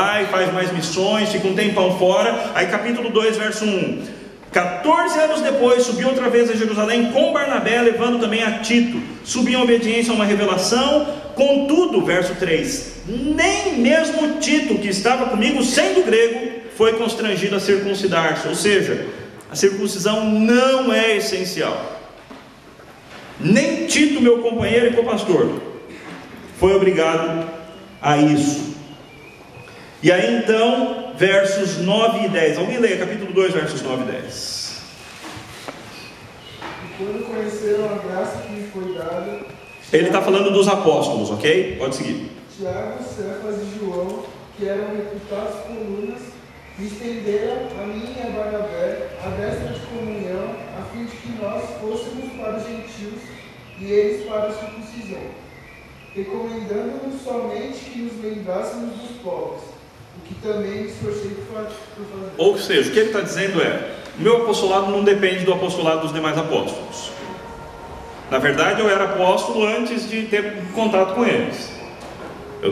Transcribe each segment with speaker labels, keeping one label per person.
Speaker 1: vai, faz mais missões, fica um tempão fora. Aí capítulo 2, verso 1: 14 anos depois, subiu outra vez a Jerusalém com Barnabé, levando também a Tito. Subiu em obediência a uma revelação. Contudo, verso 3: nem mesmo Tito, que estava comigo, sendo grego, foi constrangido a circuncidar-se. Ou seja, a circuncisão não é essencial. Nem Tito, meu companheiro e co-pastor, foi obrigado a isso. E aí então, versos 9 e 10. Alguém leia capítulo 2, versos 9 e 10.
Speaker 2: E quando conheceram a graça que lhe foi dada...
Speaker 1: Ele está falando dos apóstolos, ok? Pode seguir.
Speaker 2: Tiago, Cefas e João, que eram reputados colunas, me estenderam a mim e a Barnabé a destra de comunhão, a fim de que nós fôssemos para os gentios e eles para a circuncisão, recomendando-nos somente que nos lembrássemos dos pobres, o que também me esforcei por fazer.
Speaker 1: Ou seja, o que ele está dizendo é: o meu apostolado não depende do apostolado dos demais apóstolos. Na verdade, eu era apóstolo antes de ter contato com eles.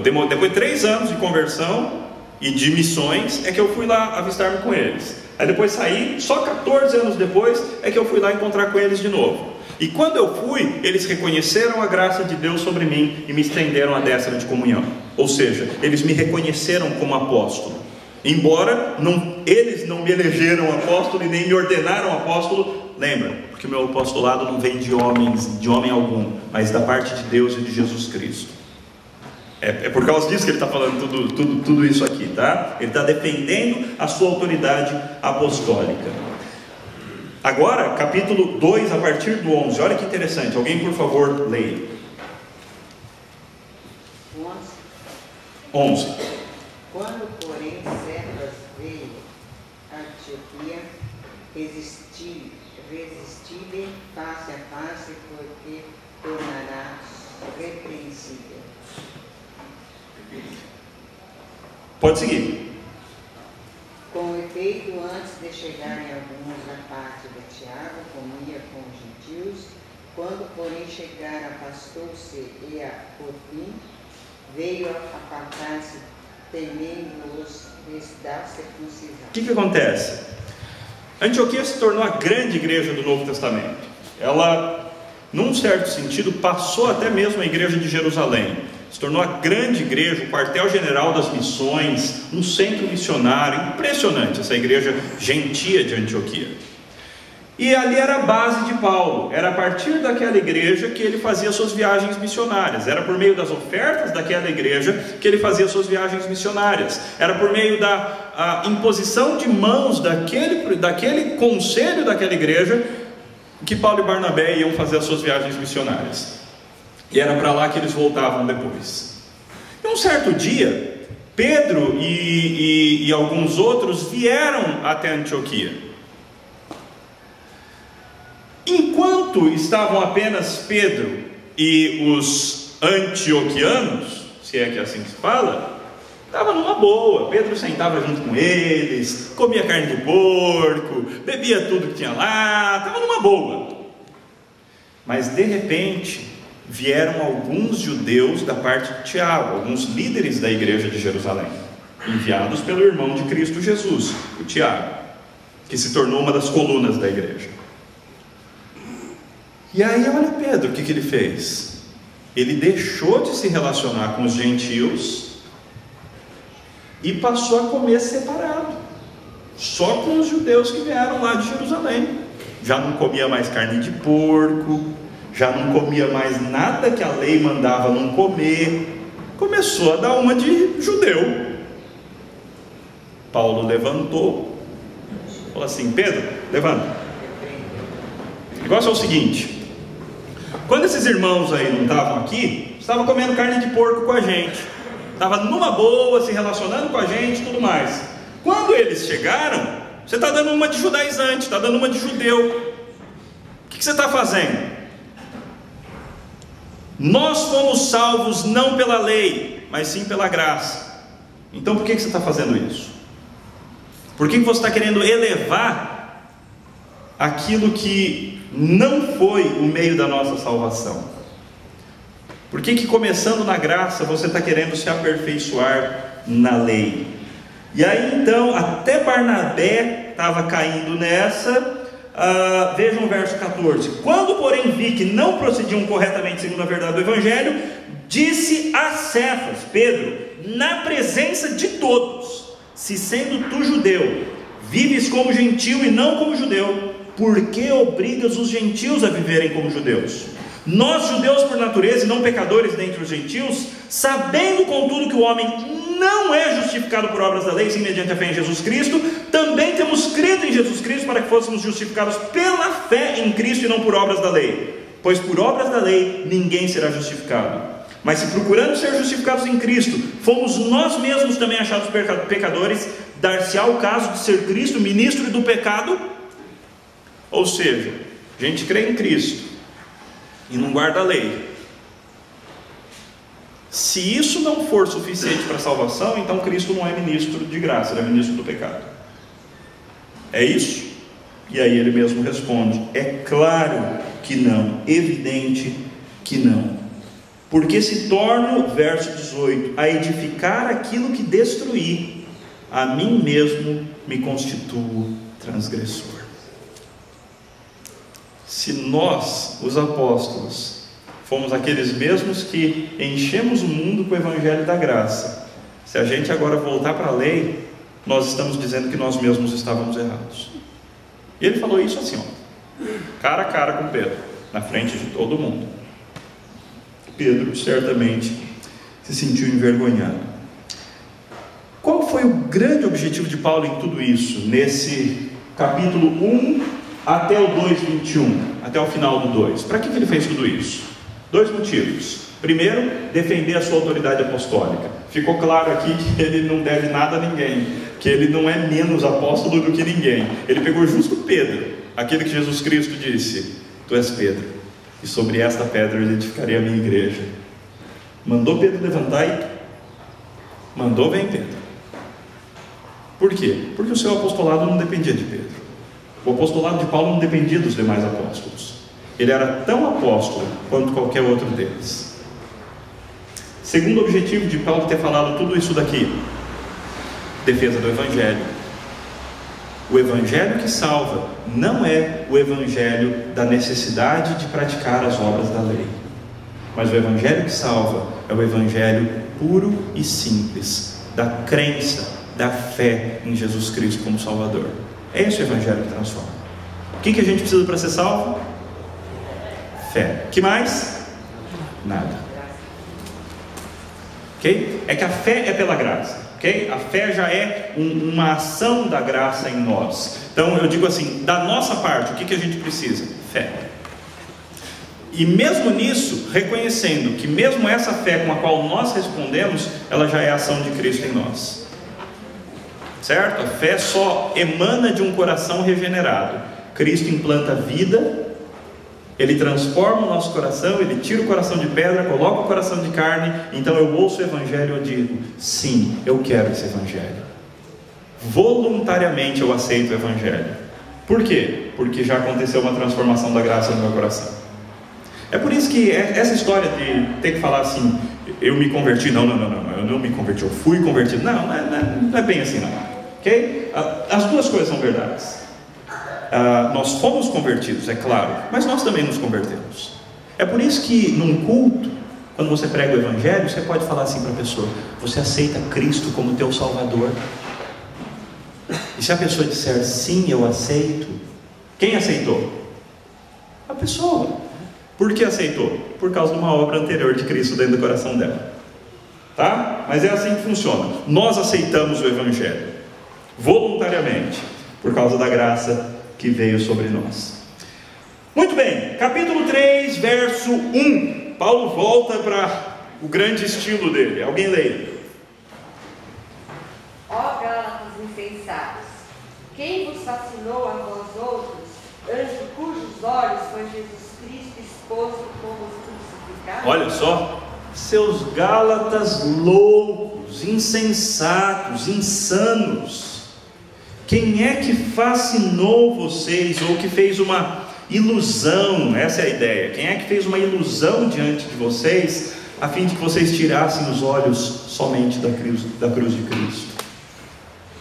Speaker 1: Depois de 3 anos de conversão e de missões, é que eu fui lá avistar-me com eles. Aí depois saí, só 14 anos depois é que eu fui lá encontrar com eles de novo. E quando eu fui, eles reconheceram a graça de Deus sobre mim e me estenderam a destra de comunhão. Ou seja, eles me reconheceram como apóstolo. Embora eles não me elegeram apóstolo e nem me ordenaram apóstolo. Lembra, porque o meu apostolado não vem de homem algum, mas da parte de Deus e de Jesus Cristo. É por causa disso que ele está falando tudo isso aqui, tá? Ele está defendendo a sua autoridade apostólica. Agora, capítulo 2, a partir do 11. Olha que interessante. Alguém, por favor, leia. 11.
Speaker 3: Quando, porém, Cefas veio a Antioquia, resisti-lhe face a face, porque tornará repreensível.
Speaker 1: Pode seguir.
Speaker 3: Com efeito, antes de chegarem alguns à parte de Tiago, comia com os gentios. Quando, porém, chegaram, afastou-se e, por fim, veio apartar-se, temendo-os da circuncisão.
Speaker 1: O que acontece? Antioquia se tornou a grande igreja do Novo Testamento. Ela, num certo sentido, passou até mesmo a igreja de Jerusalém. Se tornou a grande igreja, o quartel-general das missões, um centro missionário. Impressionante essa igreja gentia de Antioquia. E ali era a base de Paulo. Era a partir daquela igreja que ele fazia suas viagens missionárias. Era por meio das ofertas daquela igreja que ele fazia suas viagens missionárias. Era por meio da imposição de mãos daquele conselho daquela igreja que Paulo e Barnabé iam fazer as suas viagens missionárias. E era para lá que eles voltavam depois. E um certo dia, Pedro e alguns outros vieram até Antioquia. Enquanto estavam apenas Pedro e os antioquianos, se é que assim se fala, estava numa boa. Pedro sentava junto com eles, comia carne de porco, bebia tudo que tinha lá, estava numa boa. Mas de repente vieram alguns judeus da parte de Tiago, alguns líderes da igreja de Jerusalém, enviados pelo irmão de Cristo Jesus, o Tiago, que se tornou uma das colunas da igreja. E aí olha Pedro, o que ele fez? Ele deixou de se relacionar com os gentios e passou a comer separado, só com os judeus que vieram lá de Jerusalém. Já não comia mais carne de porco, já não comia mais nada que a lei mandava não comer. Começou a dar uma de judeu. Paulo levantou, falou assim: Pedro, levanta. O negócio é o seguinte: quando esses irmãos aí não estavam aqui, estavam comendo carne de porco com a gente, estava numa boa, se relacionando com a gente e tudo mais. Quando eles chegaram, você está dando uma de judaizante, está dando uma de judeu. O que você está fazendo? Nós fomos salvos não pela lei, mas sim pela graça. Então por que você está fazendo isso? Por que você está querendo elevar aquilo que não foi o meio da nossa salvação? Por que começando na graça você está querendo se aperfeiçoar na lei? E aí então, até Barnabé estava caindo nessa. Vejam o verso 14: quando porém vi que não procediam corretamente segundo a verdade do Evangelho, disse a Cefas, Pedro, na presença de todos: se sendo tu judeu, vives como gentil e não como judeu, por que obrigas os gentios a viverem como judeus? Nós, judeus por natureza e não pecadores dentre os gentios, sabendo contudo que o homem não é justificado por obras da lei, sim mediante a fé em Jesus Cristo, também temos crido em Jesus Cristo para que fôssemos justificados pela fé em Cristo e não por obras da lei. Pois por obras da lei ninguém será justificado. Mas se procurando ser justificados em Cristo, fomos nós mesmos também achados pecadores, dar-se-á o caso de ser Cristo ministro do pecado? Ou seja, a gente crê em Cristo e não guarda a lei. Se isso não for suficiente para a salvação, então Cristo não é ministro de graça, ele é ministro do pecado. É isso? E aí ele mesmo responde: é claro que não, evidente que não. Porque se torno, verso 18, a edificar aquilo que destruí, a mim mesmo me constituo transgressor. Se nós, os apóstolos, fomos aqueles mesmos que enchemos o mundo com o Evangelho da graça, se a gente agora voltar para a lei, nós estamos dizendo que nós mesmos estávamos errados. E ele falou isso assim, cara a cara com Pedro, na frente de todo mundo. Pedro certamente se sentiu envergonhado. Qual foi o grande objetivo de Paulo em tudo isso, nesse capítulo 1 até o 2:21, até o final do 2? Para que ele fez tudo isso? 2 motivos. Primeiro, defender a sua autoridade apostólica. Ficou claro aqui que ele não deve nada a ninguém, que ele não é menos apóstolo do que ninguém. Ele pegou justo Pedro, aquele que Jesus Cristo disse: tu és Pedro, e sobre esta pedra eu edificarei a minha igreja. Mandou Pedro levantar e mandou: vem Pedro. Por quê? Porque o seu apostolado não dependia de Pedro. O apostolado de Paulo não dependia dos demais apóstolos. Ele era tão apóstolo quanto qualquer outro deles. Segundo objetivo de Paulo ter falado tudo isso daqui: defesa do Evangelho. O Evangelho que salva não é o Evangelho da necessidade de praticar as obras da lei, mas o Evangelho que salva é o Evangelho puro e simples da crença, da fé em Jesus Cristo como Salvador. É esse o Evangelho que transforma. O que a gente precisa para ser salvo? Fé. Que mais? Nada. Ok? É que a fé é pela graça. Ok? A fé já é uma ação da graça em nós. Então eu digo assim, da nossa parte, o que a gente precisa? Fé. E mesmo nisso, reconhecendo que mesmo essa fé com a qual nós respondemos, ela já é a ação de Cristo em nós. Certo? A fé só emana de um coração regenerado. Cristo implanta vida, Ele transforma o nosso coração, Ele tira o coração de pedra, coloca o coração de carne. Então eu ouço o Evangelho e eu digo: sim, eu quero esse Evangelho. Voluntariamente eu aceito o Evangelho. Por quê? Porque já aconteceu uma transformação da graça no meu coração. É por isso que essa história de ter que falar assim: eu me converti, não, eu não me converti, eu fui convertido, não é bem assim não. Ok? As duas coisas são verdades. Nós fomos convertidos, é claro, mas nós também nos convertemos. É por isso que num culto, quando você prega o Evangelho, você pode falar assim para a pessoa: você aceita Cristo como teu Salvador? E se a pessoa disser sim, eu aceito, quem aceitou? A pessoa. Por que aceitou? Por causa de uma obra anterior de Cristo dentro do coração dela. Tá? Mas é assim que funciona. Nós aceitamos o Evangelho voluntariamente, por causa da graça que veio sobre nós. Muito bem, capítulo 3, verso 1. Paulo volta para o grande estilo dele. Alguém leia.
Speaker 4: Ó Gálatas insensatos, quem vos fascinou a vós outros, ante cujos olhos foi Jesus Cristo exposto como crucificado?
Speaker 1: Olha só, seus Gálatas loucos, insensatos, insanos. Quem é que fascinou vocês, ou que fez uma ilusão? Essa é a ideia. Quem é que fez uma ilusão diante de vocês, a fim de que vocês tirassem os olhos somente da cruz de Cristo?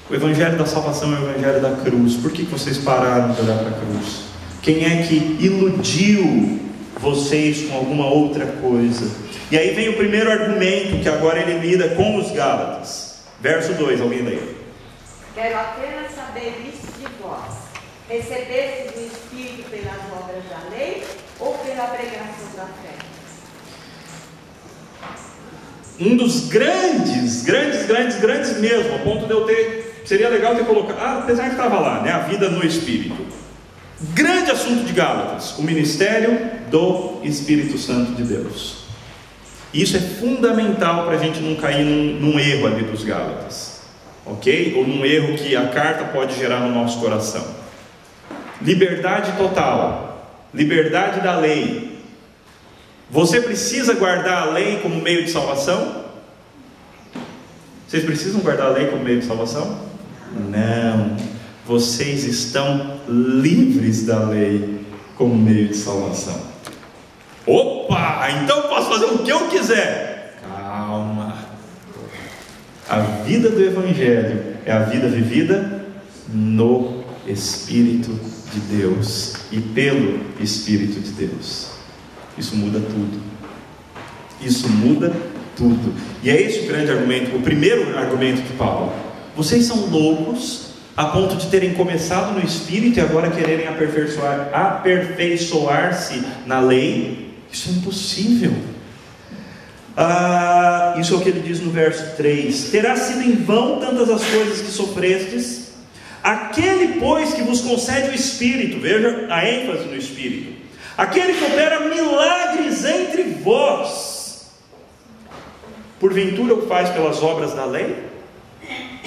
Speaker 1: O evangelho da salvação é o evangelho da cruz. Por que vocês pararam de olhar para a cruz? Quem é que iludiu vocês com alguma outra coisa? E aí vem o primeiro argumento, que agora ele lida com os Gálatas. Verso 2, alguém lê?
Speaker 4: Quero apenas saber isso de vós. Recebestes o Espírito pelas obras da lei ou pela pregação da fé?
Speaker 1: Um dos grandes mesmo, a ponto de eu ter, seria legal ter colocado, apesar de estava lá, né, a vida no Espírito. Grande assunto de Gálatas, o ministério do Espírito Santo de Deus. Isso é fundamental para a gente não cair num erro ali dos Gálatas, ok? Ou num erro que a carta pode gerar no nosso coração. Liberdade total, liberdade da lei. Você precisa guardar a lei como meio de salvação? Vocês precisam guardar a lei como meio de salvação? Não. Vocês estão livres da lei como meio de salvação. Opa! Então eu posso fazer o que eu quiser. Calma. A vida do Evangelho é a vida vivida no Espírito de Deus e pelo Espírito de Deus. Isso muda tudo. Isso muda tudo. E é esse o grande argumento, o primeiro argumento de Paulo. Vocês são loucos a ponto de terem começado no Espírito e agora quererem aperfeiçoar-se na lei. Isso é impossível. Isso é o que ele diz no verso 3. Terá sido em vão tantas as coisas que sofrestes? Aquele, pois, que vos concede o Espírito, veja a ênfase no Espírito, aquele que opera milagres entre vós, porventura o faz pelas obras da lei?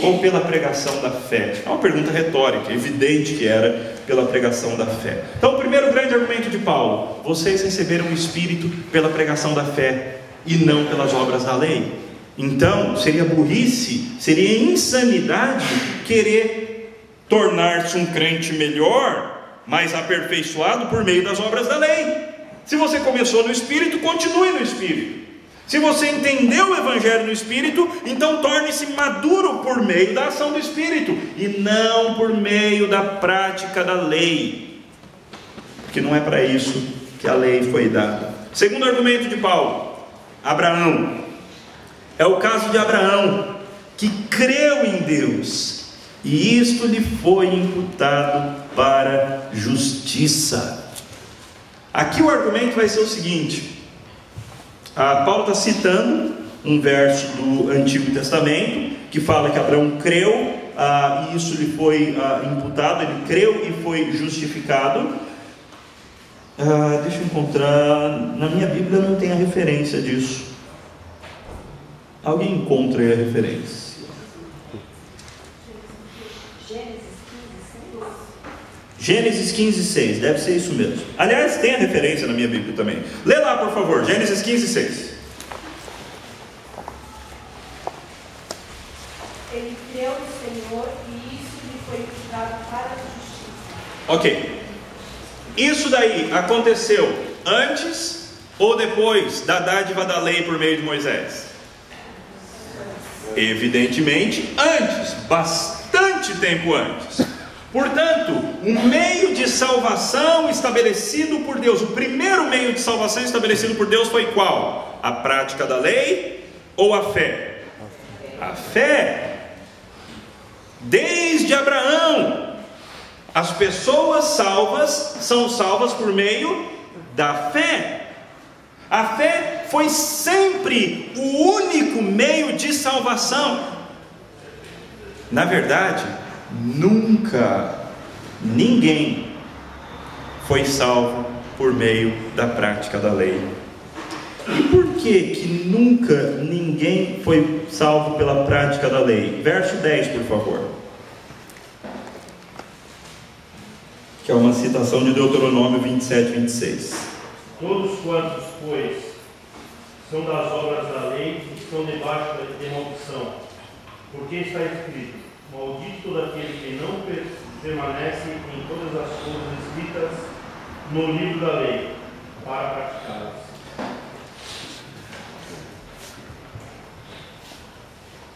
Speaker 1: Ou pela pregação da fé? É uma pergunta retórica, evidente que era pela pregação da fé. Então o primeiro grande argumento de Paulo: vocês receberam o Espírito pela pregação da fé e não pelas obras da lei. Então seria burrice, seria insanidade querer tornar-se um crente melhor, mais aperfeiçoado por meio das obras da lei. Se você começou no Espírito, continue no Espírito. Se você entendeu o Evangelho no Espírito, então torne-se maduro por meio da ação do Espírito e não por meio da prática da lei, porque não é para isso que a lei foi dada. Segundo argumento de Paulo, Abraão. É o caso de Abraão, que creu em Deus e isto lhe foi imputado para justiça. Aqui o argumento vai ser o seguinte: Paulo está citando um verso do Antigo Testamento que fala que Abraão creu e isso lhe foi imputado, ele creu e foi justificado. Deixa eu encontrar, na minha Bíblia não tem a referência disso. Alguém encontra aí a referência? Gênesis 15:6, deve ser isso mesmo. Aliás, tem a referência na minha Bíblia também. Lê lá, por favor, Gênesis 15:6.
Speaker 4: Ele creu no Senhor e isso lhe foi imputado para a justiça.
Speaker 1: Ok. Isso daí aconteceu antes ou depois da dádiva da lei por meio de Moisés? Evidentemente antes, bastante tempo antes. Portanto, o meio de salvação estabelecido por Deus, o primeiro meio de salvação estabelecido por Deus foi qual? A prática da lei ou a fé? A fé. Desde Abraão, as pessoas salvas são salvas por meio da fé. A fé foi sempre o único meio de salvação. Na verdade, nunca ninguém foi salvo por meio da prática da lei. E por que nunca ninguém foi salvo pela prática da lei? Verso 10, por favor, que é uma citação de Deuteronômio 27:26.
Speaker 5: Todos quantos, pois, são das obras da lei, estão debaixo de maldição, porque está escrito: maldito todo aquele que não permanece em todas as coisas escritas no livro da lei, para praticá-las.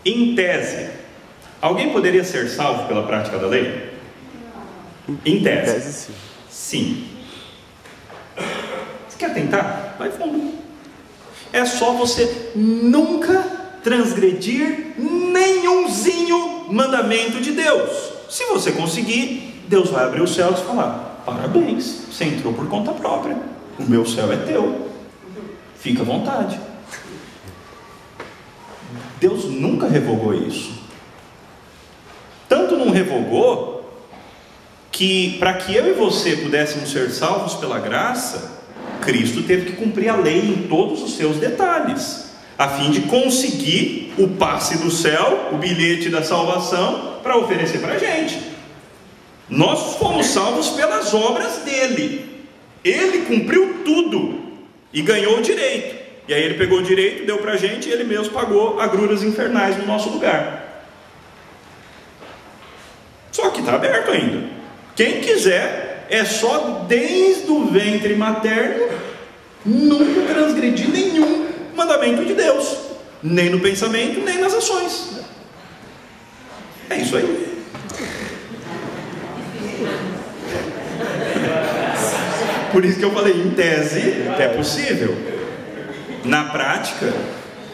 Speaker 1: Em tese, Alguém poderia ser salvo pela prática da lei? Em tese.
Speaker 6: sim.
Speaker 1: Sim. Você quer tentar? Vai fundo. É só você nunca transgredir nenhumzinho mandamento de Deus. Se você conseguir, Deus vai abrir os céus e falar: parabéns, você entrou por conta própria, o meu céu é teu, fica à vontade. Deus nunca revogou isso. Tanto não revogou que, para que eu e você pudéssemos ser salvos pela graça, Cristo teve que cumprir a lei em todos os seus detalhes, a fim de conseguir o passe do céu, o bilhete da salvação, para oferecer para a gente. Nós fomos salvos pelas obras dele. Ele cumpriu tudo e ganhou o direito. E aí ele pegou o direito, deu para a gente, e ele mesmo pagou agruras infernais no nosso lugar. Só que está aberto ainda. Quem quiser, é só desde o ventre materno nunca transgredir nenhum mandamento de Deus, nem no pensamento, nem nas ações. É isso aí. Por isso que eu falei, em tese é possível. Na prática,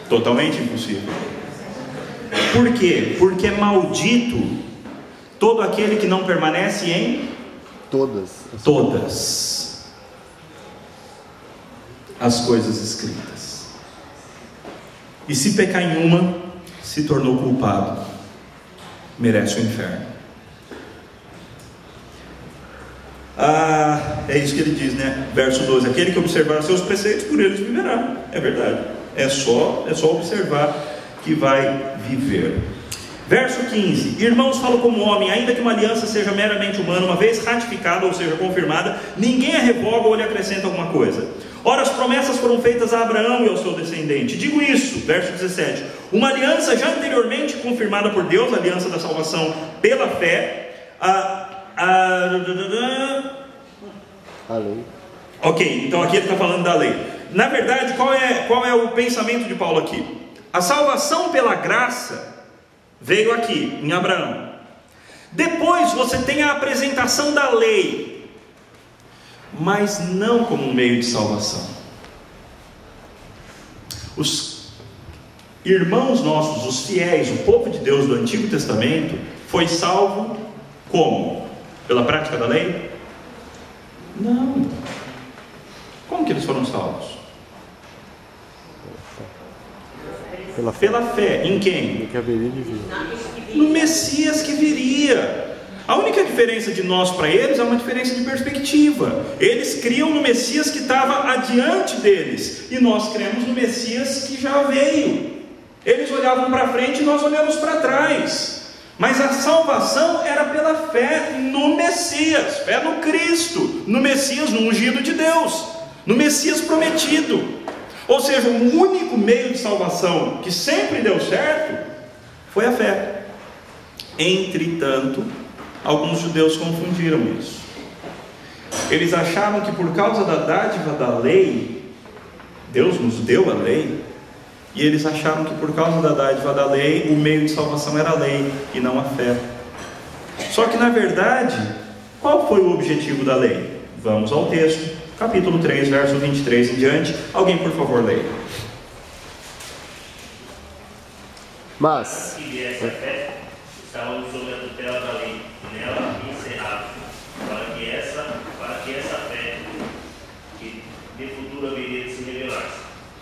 Speaker 1: totalmente impossível. Por quê? Porque é maldito todo aquele que não permanece em todas as coisas escritas. E se pecar em uma, se tornou culpado, merece o inferno. É isso que ele diz, né? Verso 12: aquele que observar seus preceitos, por eles viverá. É verdade. É só observar que vai viver. Verso 15: irmãos, falo como homem, ainda que uma aliança seja meramente humana, uma vez ratificada, ou seja, confirmada, ninguém a revoga ou lhe acrescenta alguma coisa. Ora, as promessas foram feitas a Abraão e ao seu descendente. Digo isso, verso 17: uma aliança já anteriormente confirmada por Deus, a aliança da salvação pela fé, a lei. Ok, então aqui ele está falando da lei. Na verdade, qual é o pensamento de Paulo aqui? A salvação pela graça veio aqui, em Abraão. Depois você tem a apresentação da lei, mas não como um meio de salvação. Os irmãos nossos, os fiéis, o povo de Deus do Antigo Testamento, foi salvo como? Pela prática da lei? Não. Como que eles foram salvos? Pela fé. Em quem? No Messias que viria. A única diferença de nós para eles é uma diferença de perspectiva. Eles criam no Messias que estava adiante deles, e nós cremos no Messias que já veio. Eles olhavam para frente e nós olhamos para trás. Mas a salvação era pela fé no Messias, fé no Cristo, no Messias, no ungido de Deus, no Messias prometido. Ou seja, o único meio de salvação que sempre deu certo foi a fé. Entretanto, alguns judeus confundiram isso. Eles achavam que por causa da dádiva da lei, Deus nos deu a lei, e eles acharam que por causa da dádiva da lei, o meio de salvação era a lei e não a fé. Só que na verdade, qual foi o objetivo da lei? Vamos ao texto, capítulo 3, verso 23 em diante. Alguém por favor leia.
Speaker 6: Mas
Speaker 5: que viesse a fé, estavam sob a tutela da lei, e nela encerrados, para que essa fé, que de futuro haveria de se revelar,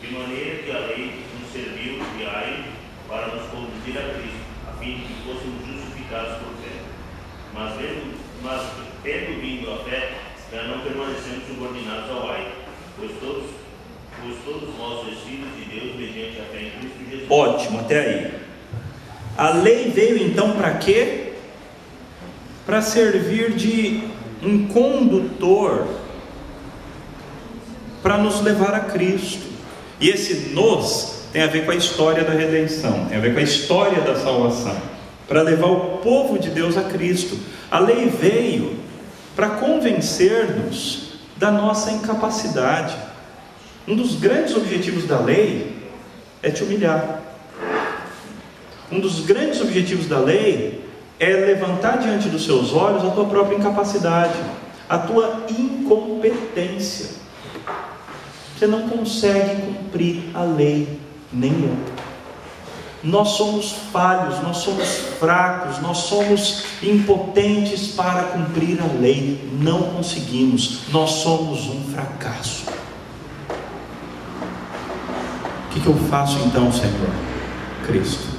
Speaker 5: de maneira que a lei nos serviu de aio para nos conduzir a Cristo, a fim de que fôssemos justificados por fé. Mas tendo vindo a fé, já não permanecemos subordinados ao aio, pois todos vós sois filhos de Deus mediante a fé em Cristo Jesus.
Speaker 1: Ótimo, até aí. A lei veio então para quê? Para servir de um condutor para nos levar a Cristo. E esse nos tem a ver com a história da redenção, tem a ver com a história da salvação, para levar o povo de Deus a Cristo. A lei veio para convencer-nos da nossa incapacidade. Um dos grandes objetivos da lei é te humilhar. um dos grandes objetivos da lei é levantar diante dos seus olhos a tua própria incapacidade, a tua incompetência. Você não consegue cumprir a lei, nem eu. Nós somos falhos, nós somos fracos, nós somos impotentes para cumprir a lei. Não conseguimos, nós somos um fracasso. O que eu faço então, Senhor? Cristo.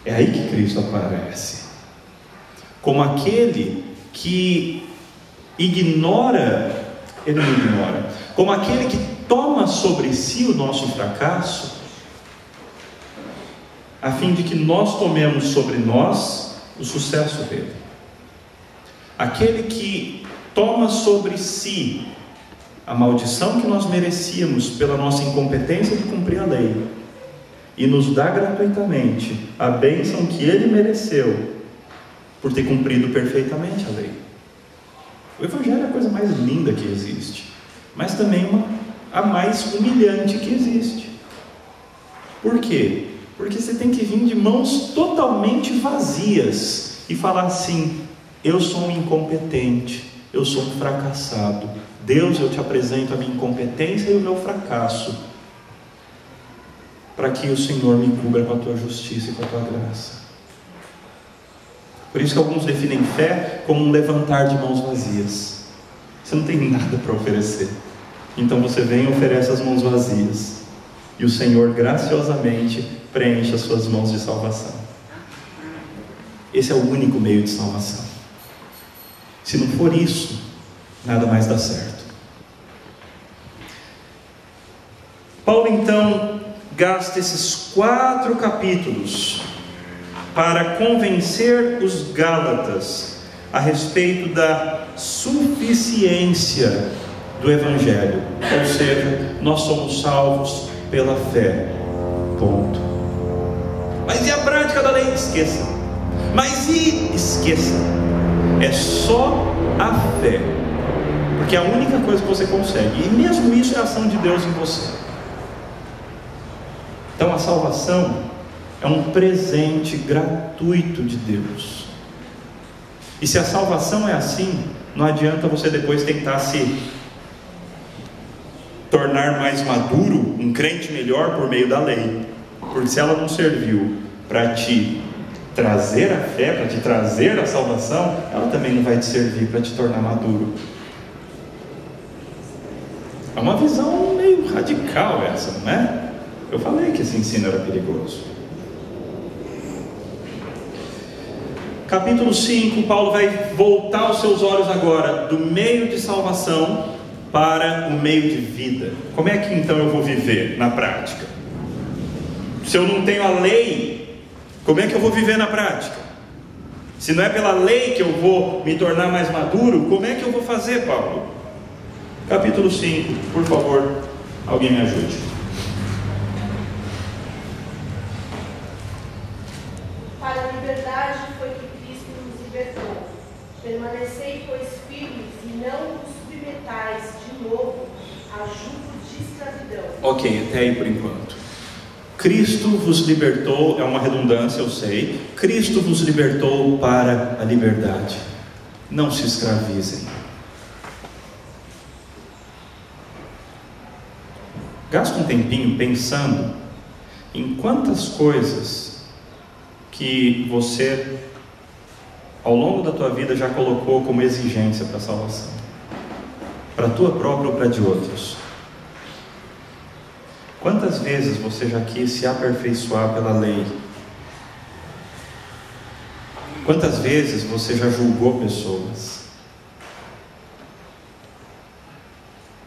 Speaker 1: É aí que Cristo aparece como aquele que ignora, ele não ignora, como aquele que toma sobre si o nosso fracasso, a fim de que nós tomemos sobre nós o sucesso dele. Aquele que toma sobre si a maldição que nós merecíamos pela nossa incompetência de cumprir a lei, e nos dá gratuitamente a bênção que ele mereceu por ter cumprido perfeitamente a lei. O Evangelho é a coisa mais linda que existe, mas também a mais humilhante que existe. Por quê? Porque você tem que vir de mãos totalmente vazias e falar assim: eu sou um incompetente, eu sou um fracassado. Deus, eu te apresento a minha incompetência e o meu fracasso, para que o Senhor me cubra com a tua justiça e com a tua graça. Por isso que alguns definem fé como um levantar de mãos vazias. Você não tem nada para oferecer, então você vem e oferece as mãos vazias, e o Senhor graciosamente preenche as suas mãos de salvação. Esse é o único meio de salvação. Se não for isso, nada mais dá certo. Paulo então gasta esses 4 capítulos para convencer os Gálatas a respeito da suficiência do Evangelho, ou seja, nós somos salvos pela fé, ponto. Mas e a prática da lei? Esqueça. Mas esqueça. É só a fé, porque é a única coisa que você consegue, e mesmo isso é a ação de Deus em você. Então a salvação é um presente gratuito de Deus. E se a salvação é assim, não adianta você depois tentar se tornar mais maduro, um crente melhor por meio da lei, porque se ela não serviu para te trazer a fé, para te trazer a salvação, ela também não vai te servir para te tornar maduro. É uma visão meio radical essa, não é? Eu falei que esse ensino era perigoso. Capítulo 5, Paulo vai voltar os seus olhos agora do meio de salvação para o meio de vida. Como é que então eu vou viver na prática? Se eu não tenho a lei, como é que eu vou viver na prática? Se não é pela lei que eu vou me tornar mais maduro, como é que eu vou fazer, Paulo? Capítulo 5, por favor, alguém me ajude.
Speaker 6: Para a liberdade foi que Cristo nos libertou. Permanecei, pois, firmes e não vos submetais de novo a jugo de escravidão.
Speaker 1: Ok, até aí por enquanto. Cristo vos libertou, é uma redundância, eu sei. Cristo vos libertou para a liberdade. Não se escravizem. Gasta um tempinho pensando em quantas coisas que você, ao longo da tua vida, já colocou como exigência para a salvação, para a tua própria ou para de outros. Quantas vezes você já quis se aperfeiçoar pela lei? Quantas vezes você já julgou pessoas?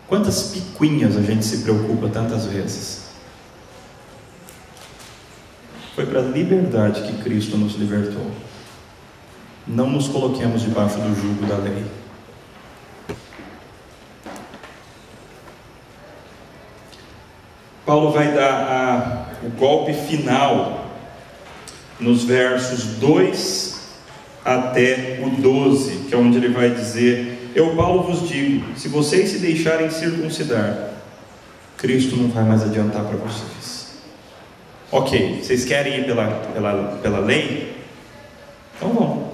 Speaker 1: Quantas picuinhas a gente se preocupa tantas vezes? Foi para a liberdade que Cristo nos libertou. Não nos coloquemos debaixo do jugo da lei. Paulo vai dar o golpe final nos versos 2 até o 12, que é onde ele vai dizer: eu, Paulo, vos digo, se vocês se deixarem circuncidar, Cristo não vai mais adiantar para vocês. Ok, vocês querem ir pela lei? Então vão.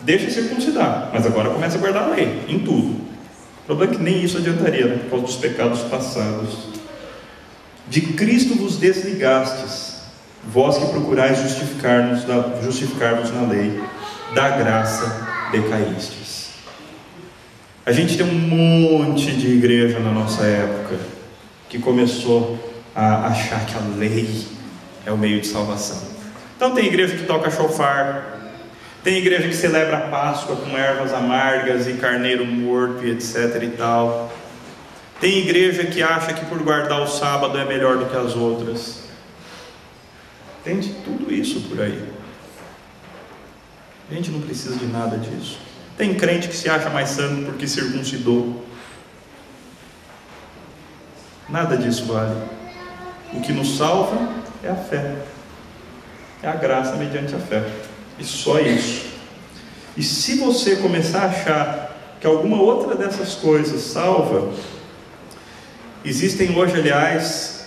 Speaker 1: Deixa circuncidar, mas agora começa a guardar a lei, em tudo. O problema é que nem isso adiantaria, né? Por causa dos pecados passados. De Cristo vos desligastes, vós que procurais justificar-vos na lei, da graça decaístes. A gente tem um monte de igreja na nossa época que começou a achar que a lei é o meio de salvação. Então tem igreja que toca chofar, tem igreja que celebra a Páscoa com ervas amargas e carneiro morto e etc e tal. Tem igreja que acha que por guardar o sábado é melhor do que as outras. Tem de tudo isso por aí. A gente não precisa de nada disso. Tem crente que se acha mais santo porque circuncidou. Nada disso vale. O que nos salva é a fé. É a graça mediante a fé. E só isso. E se você começar a achar que alguma outra dessas coisas salva, existem hoje, aliás,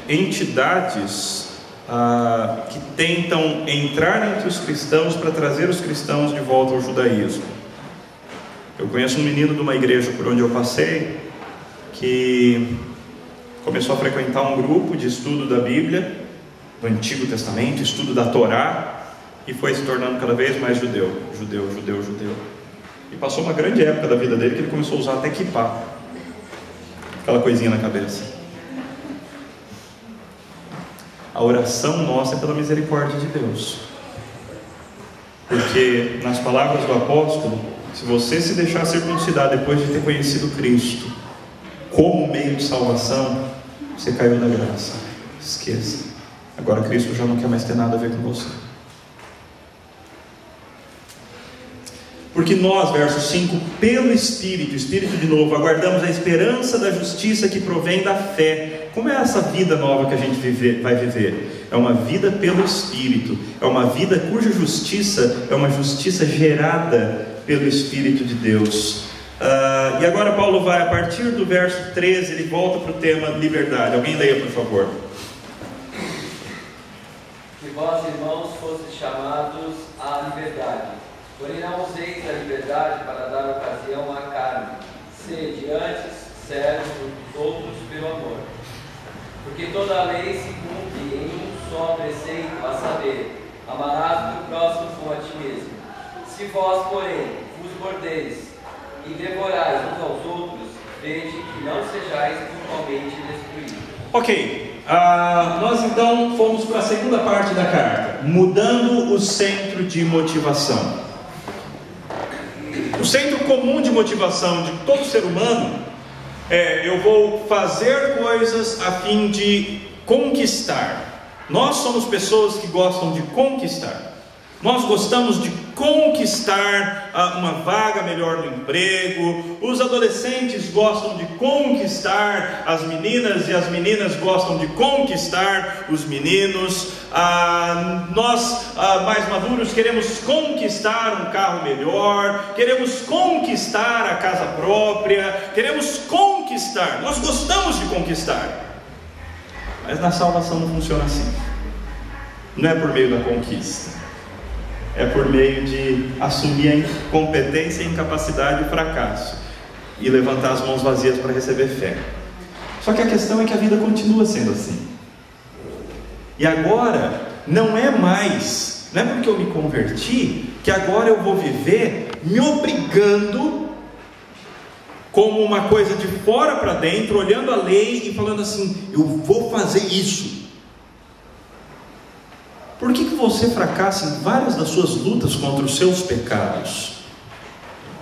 Speaker 1: entidades que tentam entrar entre os cristãos para trazer os cristãos de volta ao judaísmo. Eu conheço um menino de uma igreja por onde eu passei, que começou a frequentar um grupo de estudo da Bíblia, do Antigo Testamento, estudo da Torá, e foi se tornando cada vez mais judeu. E passou uma grande época da vida dele que ele começou a usar até kippah, aquela coisinha na cabeça. A oração nossa é pela misericórdia de Deus, porque nas palavras do apóstolo, se você se deixar circuncidar depois de ter conhecido Cristo como meio de salvação, você caiu da graça. Esqueça. Agora Cristo já não quer mais ter nada a ver com você. Porque nós, verso 5, pelo Espírito de novo, aguardamos a esperança da justiça que provém da fé. Como é essa vida nova que a gente vai viver? É uma vida pelo Espírito, é uma vida cuja justiça é uma justiça gerada pelo Espírito de Deus. E agora Paulo vai, a partir do verso 13, ele volta para o tema liberdade. Alguém leia, por favor.
Speaker 7: Que vós, irmãos, fostes chamados à liberdade. Porém não useis a liberdade para dar ocasião à carne. Sede antes servos dos outros pelo amor. Porque toda a lei se cumpre em um só preceito, a saber, amarás o teu próximo como a ti mesmo. Se vós, porém, vos mordeis e devorais uns aos outros, vede que não sejais totalmente destruídos.
Speaker 1: Ok, nós então fomos para a segunda parte da carta, mudando o centro de motivação. O centro comum de motivação de todo ser humano é: eu vou fazer coisas a fim de conquistar. Nós somos pessoas que gostam de conquistar. Nós gostamos de conquistar uma vaga melhor no emprego. Os adolescentes gostam de conquistar as meninas e as meninas gostam de conquistar os meninos. Nós mais maduros queremos conquistar um carro melhor, queremos conquistar a casa própria, queremos conquistar. Nós gostamos de conquistar. Mas na salvação não funciona assim. Não é por meio da conquista. É por meio de assumir a incompetência, a incapacidade e o fracasso e levantar as mãos vazias para receber fé. Só que a questão é que a vida continua sendo assim. E agora não é porque eu me converti que agora eu vou viver me obrigando como uma coisa de fora para dentro, olhando a lei e falando assim: eu vou fazer isso. Por que você fracassa em várias das suas lutas contra os seus pecados?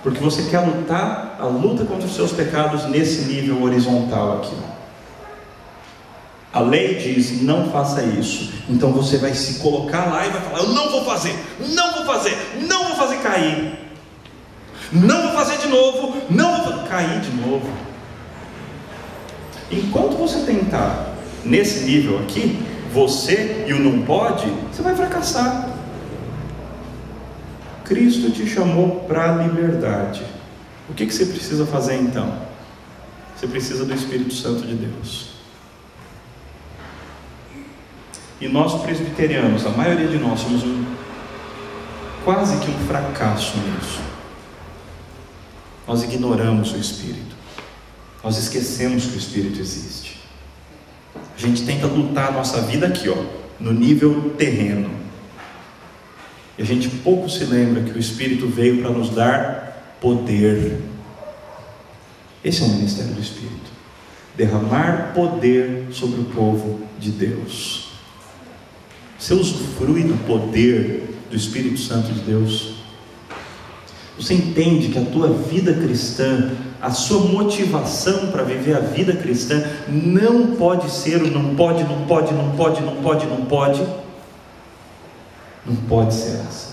Speaker 1: Porque você quer lutar a luta contra os seus pecados nesse nível horizontal aqui. A lei diz: não faça isso. Então você vai se colocar lá e vai falar: eu não vou fazer, não vou fazer, não vou fazer cair, não vou fazer de novo, não vou cair de novo. Enquanto você tentar nesse nível aqui, você e o não pode, você vai fracassar. Cristo te chamou para a liberdade. O que você precisa fazer então? Você precisa do Espírito Santo de Deus. E nós presbiterianos, a maioria de nós, somos quase que um fracasso nisso. Nós ignoramos o Espírito. Nós esquecemos que o Espírito existe. A gente tenta lutar a nossa vida aqui, no nível terreno. E a gente pouco se lembra que o Espírito veio para nos dar poder. Esse é o ministério do Espírito. Derramar poder sobre o povo de Deus. Você usufrui do poder do Espírito Santo de Deus? Você entende que a tua vida cristã, a sua motivação para viver a vida cristã não pode ser o não pode ser essa.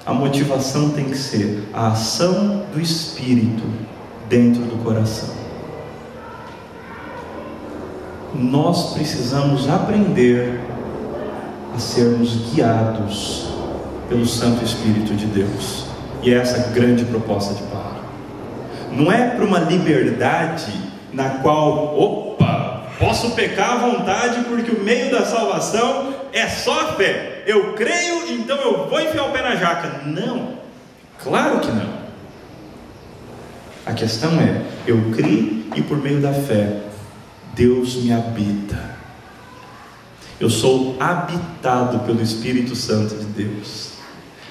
Speaker 1: A motivação tem que ser a ação do Espírito dentro do coração. Nós precisamos aprender a sermos guiados pelo Santo Espírito de Deus. E essa é a grande proposta de Paulo. Não é para uma liberdade na qual, posso pecar à vontade porque o meio da salvação é só a fé. Eu creio, então eu vou enfiar o pé na jaca. Não, claro que não. A questão é, eu criei e por meio da fé, Deus me habita. Eu sou habitado pelo Espírito Santo de Deus.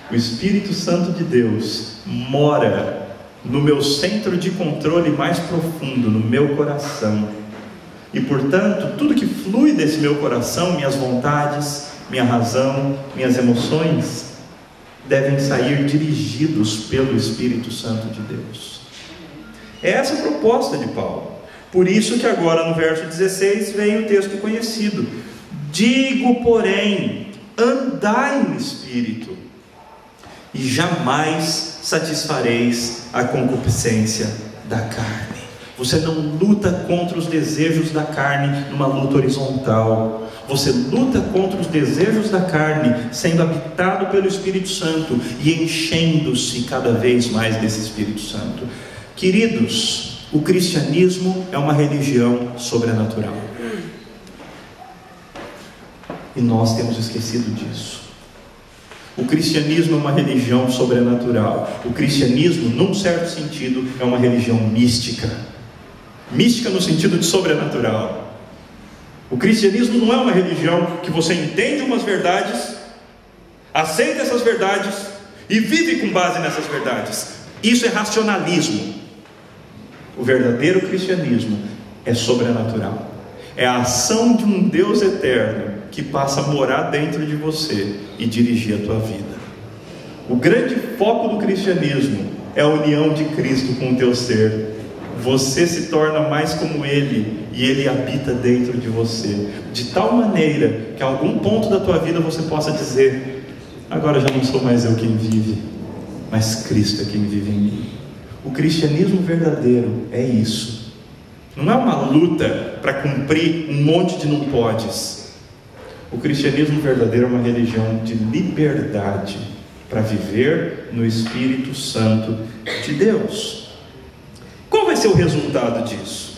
Speaker 1: O Espírito Santo de Deus mora no meu centro de controle mais profundo, no meu coração. E portanto, tudo que flui desse meu coração, minhas vontades, minha razão, minhas emoções, devem sair dirigidos pelo Espírito Santo de Deus. É essa a proposta de Paulo. Por isso que agora no verso 16 vem o texto conhecido. Digo, porém, andai no Espírito, e jamais satisfareis a concupiscência da carne. Você não luta contra os desejos da carne numa luta horizontal. Você luta contra os desejos da carne sendo habitado pelo Espírito Santo e enchendo-se cada vez mais desse Espírito Santo. Queridos, o cristianismo é uma religião sobrenatural. E nós temos esquecido disso. O cristianismo é uma religião sobrenatural. O cristianismo, num certo sentido, é uma religião mística. Mística no sentido de sobrenatural. O cristianismo não é uma religião que você entende umas verdades, aceita essas verdades e vive com base nessas verdades. Isso é racionalismo. O verdadeiro cristianismo é sobrenatural. É a ação de um Deus eterno que passa a morar dentro de você e dirigir a tua vida. O grande foco do cristianismo é a união de Cristo com o teu ser. Você se torna mais como Ele e Ele habita dentro de você, de tal maneira que a algum ponto da tua vida você possa dizer: agora já não sou mais eu quem vive, mas Cristo é quem vive em mim. O cristianismo verdadeiro é isso. Não é uma luta para cumprir um monte de não podes. O cristianismo verdadeiro é uma religião de liberdade para viver no Espírito Santo de Deus. Qual vai ser o resultado disso?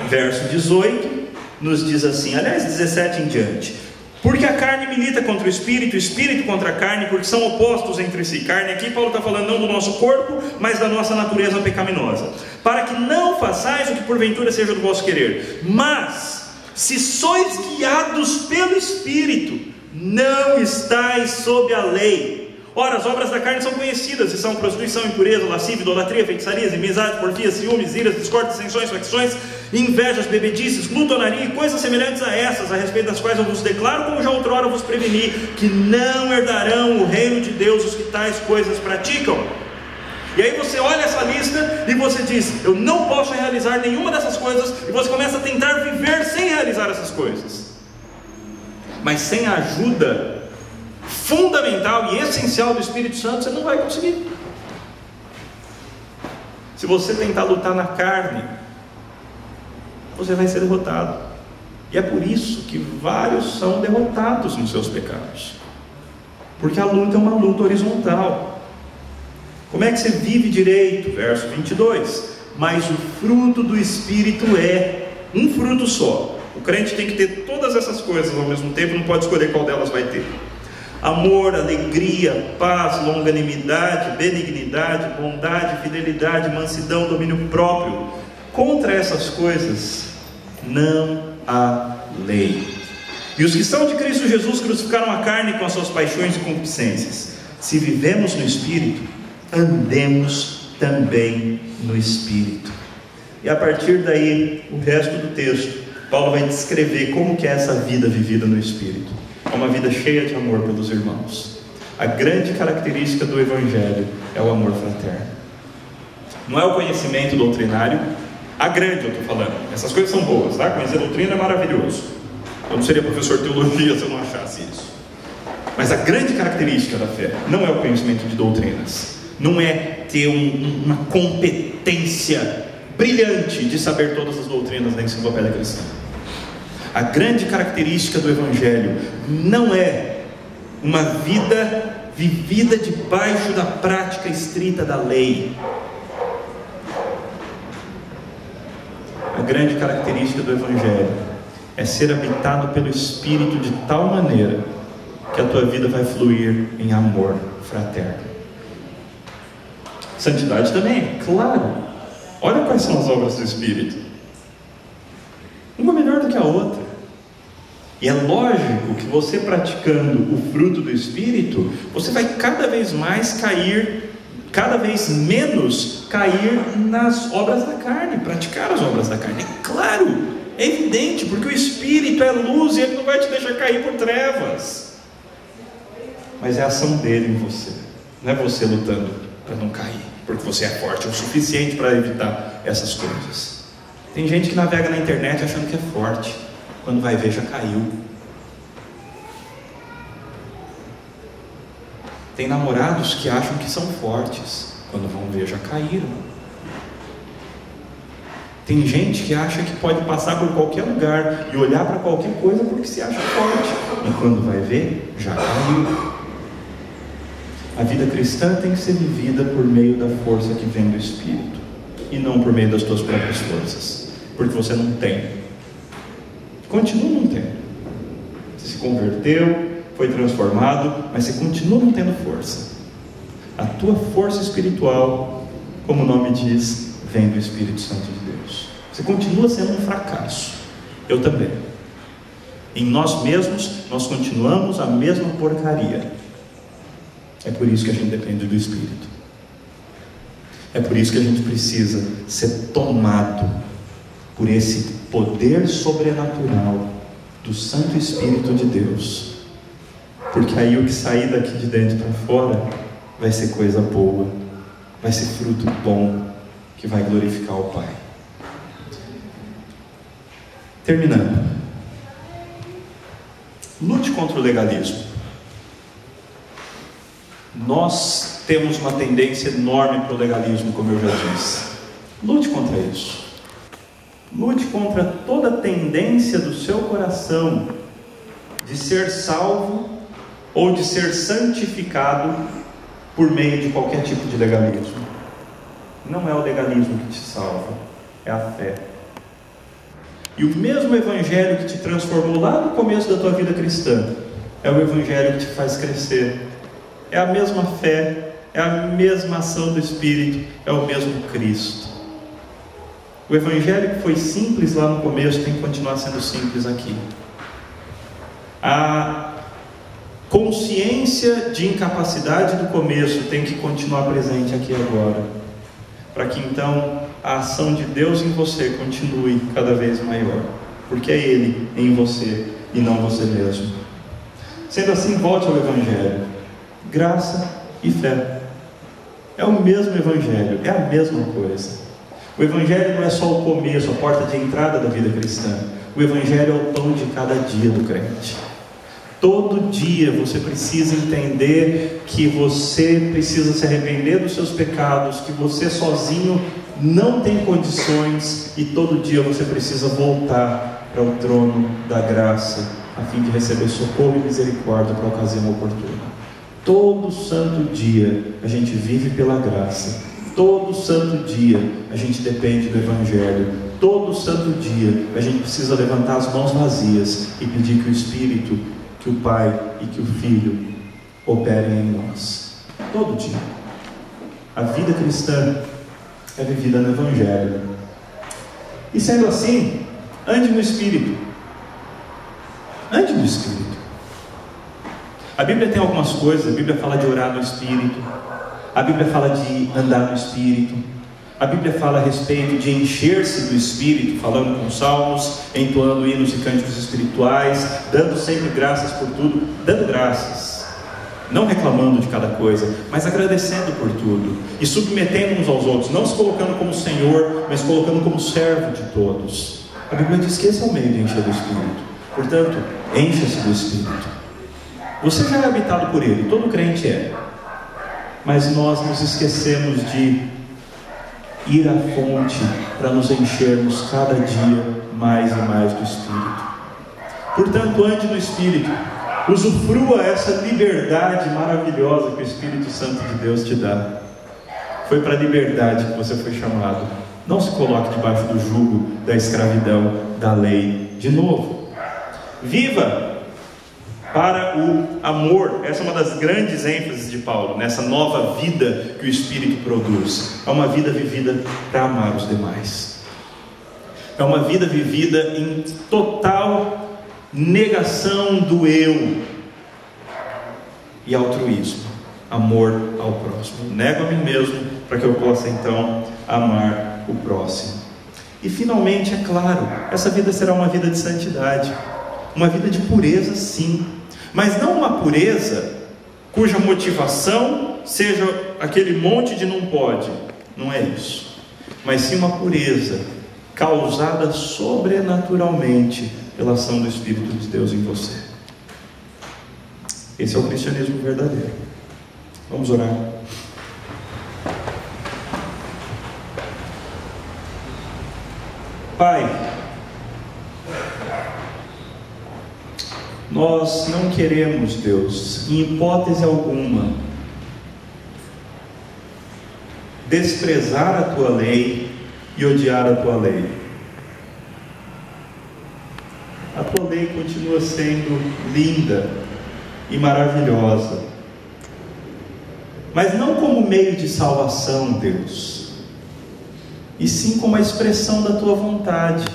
Speaker 1: Verso 18 nos diz assim, aliás 17 em diante: porque a carne milita contra o espírito contra a carne, porque são opostos entre si. Carne aqui Paulo está falando não do nosso corpo, mas da nossa natureza pecaminosa. Para que não façais o que porventura seja do vosso querer. Mas se sois guiados pelo Espírito, não estáis sob a lei. Ora, as obras da carne são conhecidas, e são prostituição, impureza, lascívia, idolatria, feitiçaria, inimizade, porfia, ciúmes, iras, discórdias, dissensões, facções, invejas, bebedices, glutonaria e coisas semelhantes a essas, a respeito das quais eu vos declaro, como já outrora vos preveni, que não herdarão o reino de Deus os que tais coisas praticam. E aí você olha essa lista e você diz: eu não posso realizar nenhuma dessas coisas, e você começa a tentar viver sem realizar essas coisas. Mas sem a ajuda fundamental e essencial do Espírito Santo, você não vai conseguir. Se você tentar lutar na carne, você vai ser derrotado. E é por isso que vários são derrotados nos seus pecados, porque a luta é uma luta horizontal. Como é que você vive direito? Verso 22: mas o fruto do Espírito é um fruto só: O crente tem que ter todas essas coisas ao mesmo tempo, não pode escolher qual delas vai ter. Amor, alegria, paz, longanimidade, benignidade, bondade, fidelidade, mansidão, domínio próprio. Contra essas coisas não há lei. E os que são de Cristo Jesus crucificaram a carne com as suas paixões e concupiscências. Se vivemos no Espírito, andemos também no Espírito. E a partir daí, o resto do texto, Paulo vai descrever como que é essa vida vivida no Espírito. É uma vida cheia de amor pelos irmãos. A grande característica do Evangelho é o amor fraterno. Não é o conhecimento doutrinário, a grande eu estou falando. Essas coisas são boas, tá? Conhecer a doutrina é maravilhoso. Eu não seria professor de teologia se eu não achasse isso. Mas a grande característica da fé não é o conhecimento de doutrinas. Não é ter uma competência brilhante de saber todas as doutrinas da enciclopédia cristã. A grande característica do Evangelho não é uma vida vivida debaixo da prática estrita da lei. A grande característica do Evangelho é ser habitado pelo Espírito de tal maneira que a tua vida vai fluir em amor fraterno. Santidade também, claro. Olha quais são as obras do Espírito. Uma melhor do que a outra. E é lógico que você praticando o fruto do Espírito, você vai cada vez mais cair, cada vez menos cair nas obras da carne, praticar as obras da carne. É claro, é evidente, porque o Espírito é luz e ele não vai te deixar cair por trevas. Mas é a ação dele em você, não é você lutando para não cair, porque você é forte o suficiente para evitar essas coisas. Tem gente que navega na internet achando que é forte, quando vai ver já caiu. Tem namorados que acham que são fortes, quando vão ver já caíram. Tem gente que acha que pode passar por qualquer lugar e olhar para qualquer coisa porque se acha forte, e quando vai ver já caiu. A vida cristã tem que ser vivida por meio da força que vem do Espírito, e não por meio das tuas próprias forças, porque você não tem. Continua não tendo. Você se converteu, foi transformado, mas você continua não tendo força. A tua força espiritual, como o nome diz, vem do Espírito Santo de Deus. Você continua sendo um fracasso. Eu também. Em nós mesmos, nós continuamos a mesma porcaria. É por isso que a gente depende do Espírito. É por isso que a gente precisa ser tomado por esse poder sobrenatural do Santo Espírito de Deus. Porque aí o que sair daqui de dentro para fora vai ser coisa boa, vai ser fruto bom, que vai glorificar o Pai. Terminando. Lute contra o legalismo. Nós temos uma tendência enorme para o legalismo, como eu já disse. Lute contra isso. Lute contra toda tendência do seu coração de ser salvo ou de ser santificado por meio de qualquer tipo de legalismo. Não é o legalismo que te salva, é a fé. E o mesmo Evangelho que te transformou lá no começo da tua vida cristã é o Evangelho que te faz crescer. É a mesma fé, é a mesma ação do Espírito, é o mesmo Cristo. O Evangelho que foi simples lá no começo tem que continuar sendo simples aqui. A consciência de incapacidade do começo tem que continuar presente aqui agora, para que então a ação de Deus em você continue cada vez maior, porque é Ele em você e não você mesmo. Sendo assim, volte ao Evangelho. Graça e fé. É o mesmo Evangelho, é a mesma coisa. O Evangelho não é só o começo, a porta de entrada da vida cristã. O Evangelho é o pão de cada dia do crente. Todo dia você precisa entender que você precisa se arrepender dos seus pecados, que você sozinho não tem condições, e todo dia você precisa voltar para o trono da graça, a fim de receber socorro e misericórdia para a ocasião oportuna. Todo santo dia a gente vive pela graça. Todo santo dia a gente depende do Evangelho. todo santo dia a gente precisa levantar as mãos vazias e pedir que o Espírito, que o Pai e que o Filho operem em nós. Todo dia. A vida cristã é vivida no Evangelho. E sendo assim, ande no Espírito. Ande no Espírito. A Bíblia tem algumas coisas. A Bíblia fala de orar no Espírito. A Bíblia fala de andar no Espírito. A Bíblia fala a respeito de encher-se do Espírito, falando com salmos, entoando hinos e cânticos espirituais, dando sempre graças por tudo, dando graças, não reclamando de cada coisa, mas agradecendo por tudo, e submetendo uns aos outros, não se colocando como Senhor, mas colocando como servo de todos. A Bíblia diz que esse é o meio de encher do Espírito. Portanto, encha-se do Espírito. Você já é habitado por Ele, todo crente é, mas nós nos esquecemos de ir à fonte para nos enchermos cada dia mais e mais do Espírito. Portanto, ande no Espírito, usufrua essa liberdade maravilhosa que o Espírito Santo de Deus te dá. Foi para a liberdade que você foi chamado. Não se coloque debaixo do jugo da escravidão, da lei. De novo, viva para o amor. Essa é uma das grandes ênfases de Paulo, nessa nova vida que o Espírito produz. É uma vida vivida para amar os demais. É uma vida vivida em total negação do eu e altruísmo. Amor ao próximo. Nego a mim mesmo para que eu possa então amar o próximo. E finalmente, é claro, essa vida será uma vida de santidade. Uma vida de pureza, sim, mas não uma pureza cuja motivação seja aquele monte de não pode. Não é isso. Mas sim uma pureza causada sobrenaturalmente pela ação do Espírito de Deus em você. Esse é o cristianismo verdadeiro. Vamos orar. Pai, nós não queremos, Deus, em hipótese alguma, desprezar a Tua lei e odiar a Tua lei. A Tua lei continua sendo linda e maravilhosa, mas não como meio de salvação, Deus, e sim como a expressão da Tua vontade,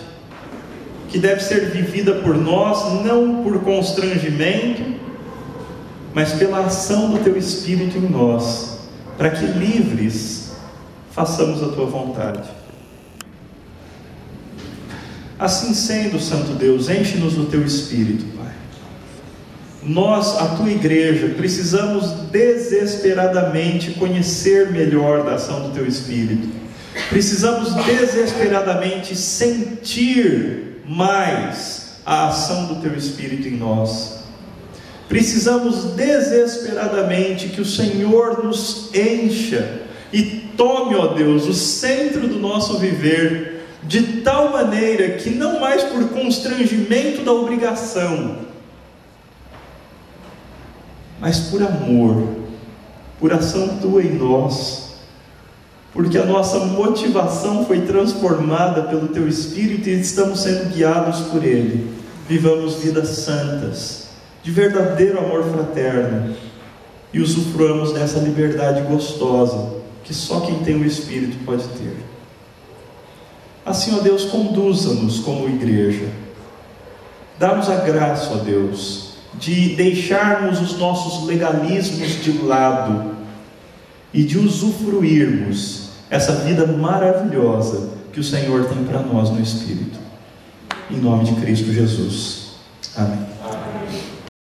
Speaker 1: que deve ser vivida por nós, não por constrangimento, mas pela ação do Teu Espírito em nós, para que livres façamos a Tua vontade. Assim sendo, Santo Deus, enche-nos do Teu Espírito, Pai. Nós, a Tua igreja, precisamos desesperadamente conhecer melhor da ação do Teu Espírito. Precisamos desesperadamente sentir mais a ação do Teu Espírito em nós. Precisamos desesperadamente que o Senhor nos encha e tome, ó Deus, o centro do nosso viver, de tal maneira que não mais por constrangimento da obrigação, mas por amor, por ação Tua em nós, porque a nossa motivação foi transformada pelo Teu Espírito e estamos sendo guiados por Ele. Vivamos vidas santas, de verdadeiro amor fraterno, e usufruamos dessa liberdade gostosa que só quem tem o Espírito pode ter. Assim, ó Deus, conduza-nos como igreja. Dá-nos a graça, ó Deus, de deixarmos os nossos legalismos de lado e de usufruirmos essa vida maravilhosa que o Senhor tem para nós no Espírito. Em nome de Cristo Jesus. Amém.